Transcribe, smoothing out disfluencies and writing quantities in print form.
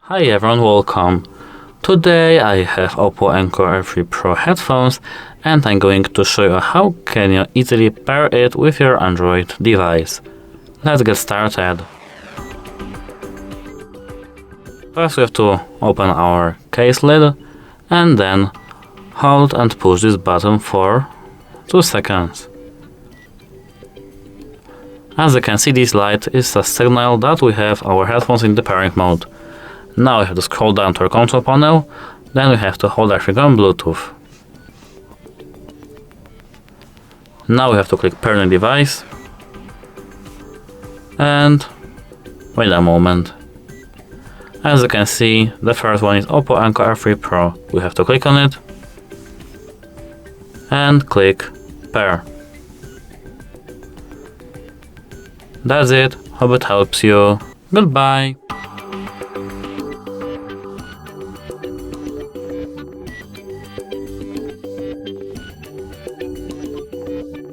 Hi everyone, welcome. Today I have OPPO Enco Air3 Pro headphones and I'm going to show you how can you easily pair it with your Android device. Let's get started. First we have to open our case lid and then hold and push this button for 2 seconds. As you can see, this light is a signal that we have our headphones in the pairing mode. Now we have to scroll down to our control panel, then we have to hold everything on Bluetooth. Now we have to click pairing device and wait a moment. As you can see, the first one is OPPO Enco Air3 Pro. We have to click on it and click pair. That's it. Hope it helps you. Goodbye.